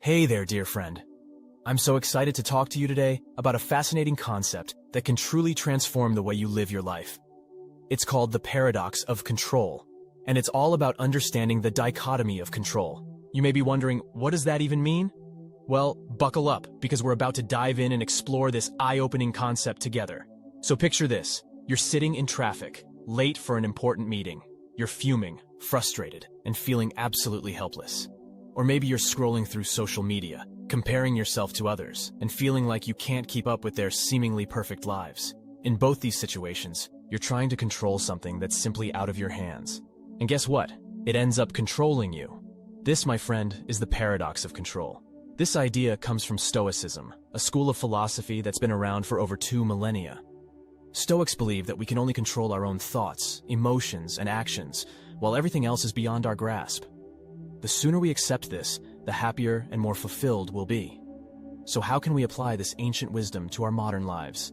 Hey there, dear friend. I'm so excited to talk to you today about a fascinating concept that can truly transform the way you live your life. It's called the paradox of control, and it's all about understanding the dichotomy of control. You may be wondering, what does that even mean? Well, buckle up, because we're about to dive in and explore this eye-opening concept together. So picture this. You're sitting in traffic, late for an important meeting. You're fuming, frustrated, and feeling absolutely helpless. Or maybe you're scrolling through social media, comparing yourself to others, and feeling like you can't keep up with their seemingly perfect lives. In both these situations, you're trying to control something that's simply out of your hands. And guess what? It ends up controlling you. This, my friend, is the paradox of control. This idea comes from Stoicism, a school of philosophy that's been around for over 2 millennia. Stoics believe that we can only control our own thoughts, emotions, and actions, while everything else is beyond our grasp. The sooner we accept this, the happier and more fulfilled we'll be. So how can we apply this ancient wisdom to our modern lives?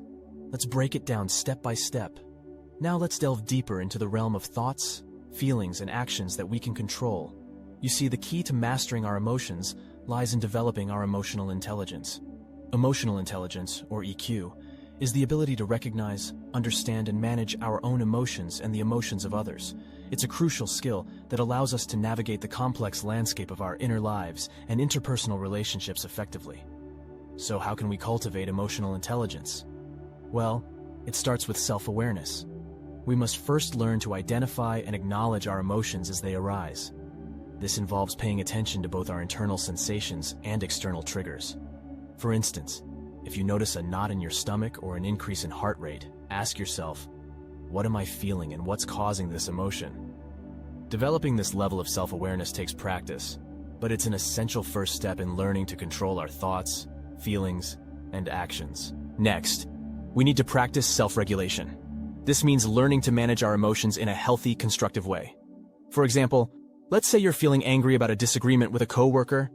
Let's break it down step by step. Now let's delve deeper into the realm of thoughts, feelings, and actions that we can control. You see, the key to mastering our emotions lies in developing our emotional intelligence. Emotional intelligence, or EQ, is the ability to recognize, understand, and manage our own emotions and the emotions of others. It's a crucial skill that allows us to navigate the complex landscape of our inner lives and interpersonal relationships effectively. So how can we cultivate emotional intelligence? Well, it starts with self-awareness. We must first learn to identify and acknowledge our emotions as they arise. This involves paying attention to both our internal sensations and external triggers. For instance, if you notice a knot in your stomach or an increase in heart rate, ask yourself, what am I feeling and what's causing this emotion? Developing this level of self-awareness takes practice, but it's an essential first step in learning to control our thoughts, feelings, and actions. Next, we need to practice self-regulation. This means learning to manage our emotions in a healthy, constructive way. For example, let's say you're feeling angry about a disagreement with a coworker.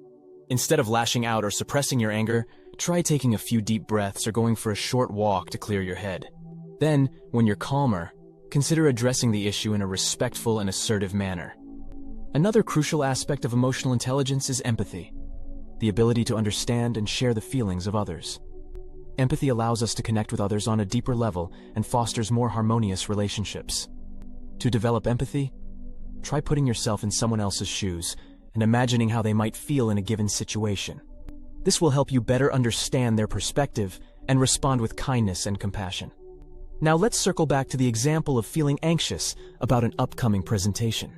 Instead of lashing out or suppressing your anger, try taking a few deep breaths or going for a short walk to clear your head. Then, when you're calmer, consider addressing the issue in a respectful and assertive manner. Another crucial aspect of emotional intelligence is empathy, the ability to understand and share the feelings of others. Empathy allows us to connect with others on a deeper level and fosters more harmonious relationships. To develop empathy, try putting yourself in someone else's shoes and imagining how they might feel in a given situation. This will help you better understand their perspective and respond with kindness and compassion. Now let's circle back to the example of feeling anxious about an upcoming presentation.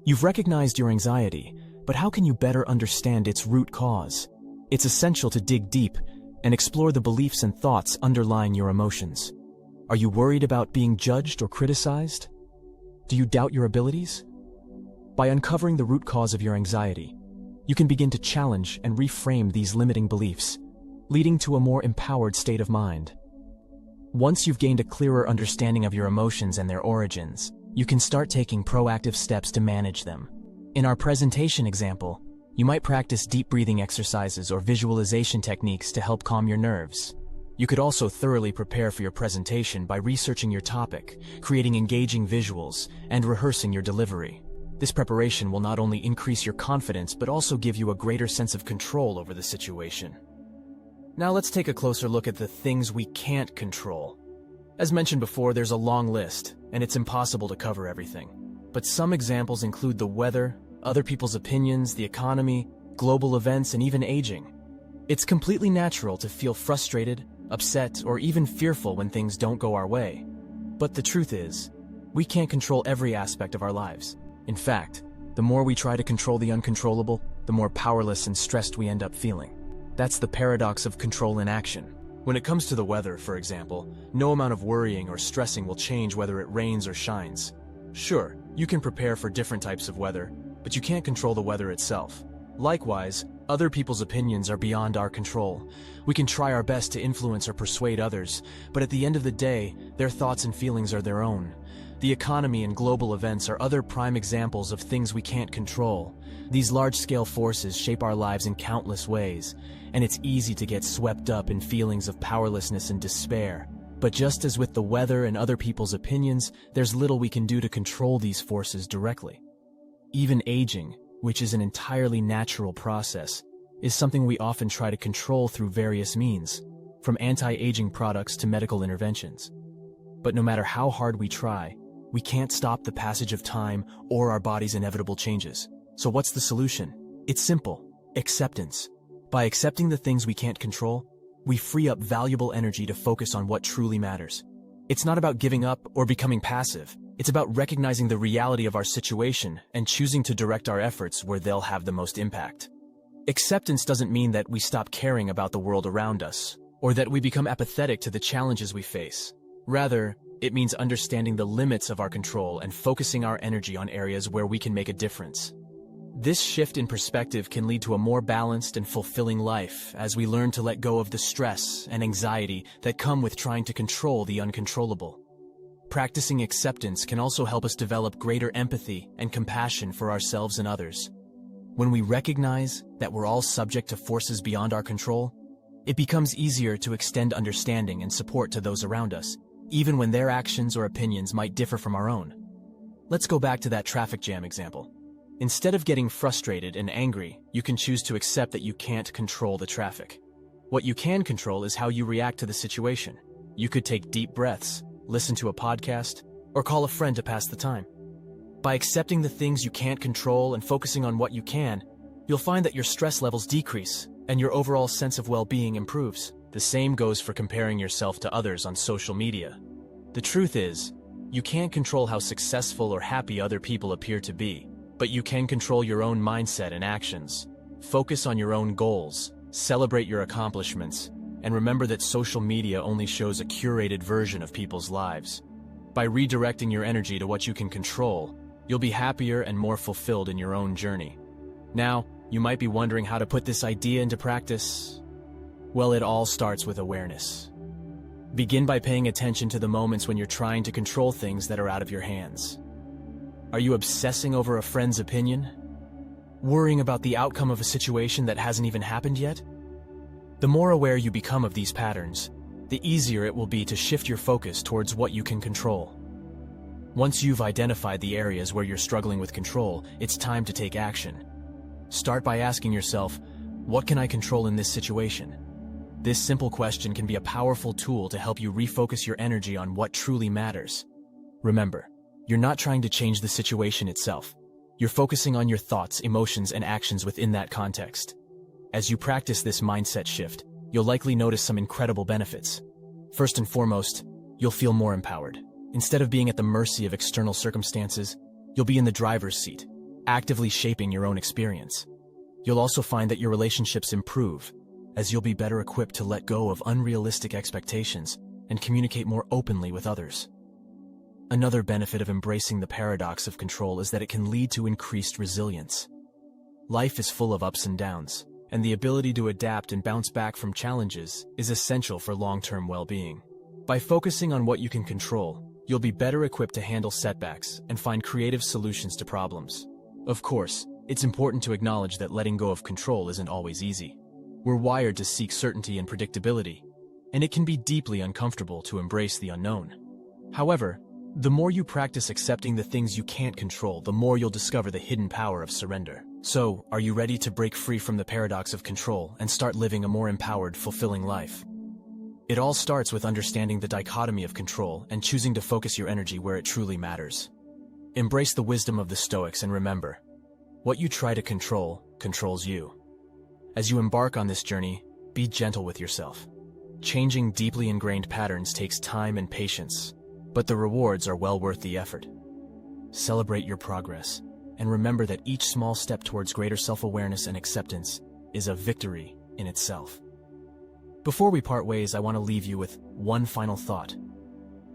You've recognized your anxiety, but how can you better understand its root cause? It's essential to dig deep and explore the beliefs and thoughts underlying your emotions. Are you worried about being judged or criticized? Do you doubt your abilities? By uncovering the root cause of your anxiety, you can begin to challenge and reframe these limiting beliefs, leading to a more empowered state of mind. Once you've gained a clearer understanding of your emotions and their origins, you can start taking proactive steps to manage them. In our presentation example, you might practice deep breathing exercises or visualization techniques to help calm your nerves. You could also thoroughly prepare for your presentation by researching your topic, creating engaging visuals, and rehearsing your delivery. This preparation will not only increase your confidence but also give you a greater sense of control over the situation. Now let's take a closer look at the things we can't control. As mentioned before, there's a long list, and it's impossible to cover everything. But some examples include the weather, other people's opinions, the economy, global events, and even aging. It's completely natural to feel frustrated, upset, or even fearful when things don't go our way. But the truth is, we can't control every aspect of our lives. In fact, the more we try to control the uncontrollable, the more powerless and stressed we end up feeling. That's the paradox of control in action. When it comes to the weather, for example, no amount of worrying or stressing will change whether it rains or shines. Sure, you can prepare for different types of weather, but you can't control the weather itself. Likewise, other people's opinions are beyond our control. We can try our best to influence or persuade others, but at the end of the day, their thoughts and feelings are their own. The economy and global events are other prime examples of things we can't control. These large-scale forces shape our lives in countless ways, and it's easy to get swept up in feelings of powerlessness and despair. But just as with the weather and other people's opinions, there's little we can do to control these forces directly. Even aging, which is an entirely natural process, is something we often try to control through various means, from anti-aging products to medical interventions. But no matter how hard we try, we can't stop the passage of time or our body's inevitable changes. So what's the solution? It's simple: acceptance. By accepting the things we can't control, we free up valuable energy to focus on what truly matters. It's not about giving up or becoming passive. It's about recognizing the reality of our situation and choosing to direct our efforts where they'll have the most impact. Acceptance doesn't mean that we stop caring about the world around us, or that we become apathetic to the challenges we face. Rather, it means understanding the limits of our control and focusing our energy on areas where we can make a difference. This shift in perspective can lead to a more balanced and fulfilling life as we learn to let go of the stress and anxiety that come with trying to control the uncontrollable. Practicing acceptance can also help us develop greater empathy and compassion for ourselves and others. When we recognize that we're all subject to forces beyond our control, it becomes easier to extend understanding and support to those around us, even when their actions or opinions might differ from our own. Let's go back to that traffic jam example. Instead of getting frustrated and angry, you can choose to accept that you can't control the traffic. What you can control is how you react to the situation. You could take deep breaths, listen to a podcast, or call a friend to pass the time. By accepting the things you can't control and focusing on what you can, you'll find that your stress levels decrease and your overall sense of well-being improves. The same goes for comparing yourself to others on social media. The truth is, you can't control how successful or happy other people appear to be, but you can control your own mindset and actions. Focus on your own goals, celebrate your accomplishments, and remember that social media only shows a curated version of people's lives. By redirecting your energy to what you can control, you'll be happier and more fulfilled in your own journey. Now, you might be wondering how to put this idea into practice. Well, it all starts with awareness. Begin by paying attention to the moments when you're trying to control things that are out of your hands. Are you obsessing over a friend's opinion? Worrying about the outcome of a situation that hasn't even happened yet? The more aware you become of these patterns, the easier it will be to shift your focus towards what you can control. Once you've identified the areas where you're struggling with control, it's time to take action. Start by asking yourself, what can I control in this situation? This simple question can be a powerful tool to help you refocus your energy on what truly matters. Remember, you're not trying to change the situation itself. You're focusing on your thoughts, emotions, and actions within that context. As you practice this mindset shift, you'll likely notice some incredible benefits. First and foremost, you'll feel more empowered. Instead of being at the mercy of external circumstances, you'll be in the driver's seat, actively shaping your own experience. You'll also find that your relationships improve, as you'll be better equipped to let go of unrealistic expectations and communicate more openly with others. Another benefit of embracing the paradox of control is that it can lead to increased resilience. Life is full of ups and downs, and the ability to adapt and bounce back from challenges is essential for long-term well-being. By focusing on what you can control, you'll be better equipped to handle setbacks and find creative solutions to problems. Of course, it's important to acknowledge that letting go of control isn't always easy. We're wired to seek certainty and predictability, and it can be deeply uncomfortable to embrace the unknown. However, the more you practice accepting the things you can't control, the more you'll discover the hidden power of surrender. So, are you ready to break free from the paradox of control and start living a more empowered, fulfilling life? It all starts with understanding the dichotomy of control and choosing to focus your energy where it truly matters. Embrace the wisdom of the Stoics and remember, what you try to control, controls you. As you embark on this journey, be gentle with yourself. Changing deeply ingrained patterns takes time and patience, but the rewards are well worth the effort. Celebrate your progress, and remember that each small step towards greater self-awareness and acceptance is a victory in itself. Before we part ways, I want to leave you with one final thought.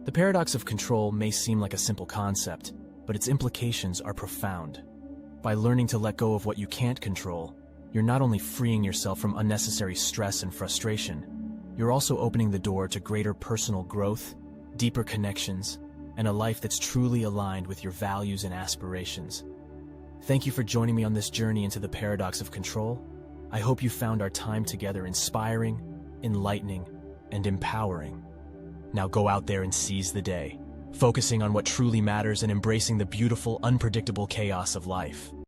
The paradox of control may seem like a simple concept, but its implications are profound. By learning to let go of what you can't control, you're not only freeing yourself from unnecessary stress and frustration, you're also opening the door to greater personal growth, deeper connections, and a life that's truly aligned with your values and aspirations. Thank you for joining me on this journey into the paradox of control. I hope you found our time together inspiring, enlightening, and empowering. Now go out there and seize the day, focusing on what truly matters and embracing the beautiful, unpredictable chaos of life.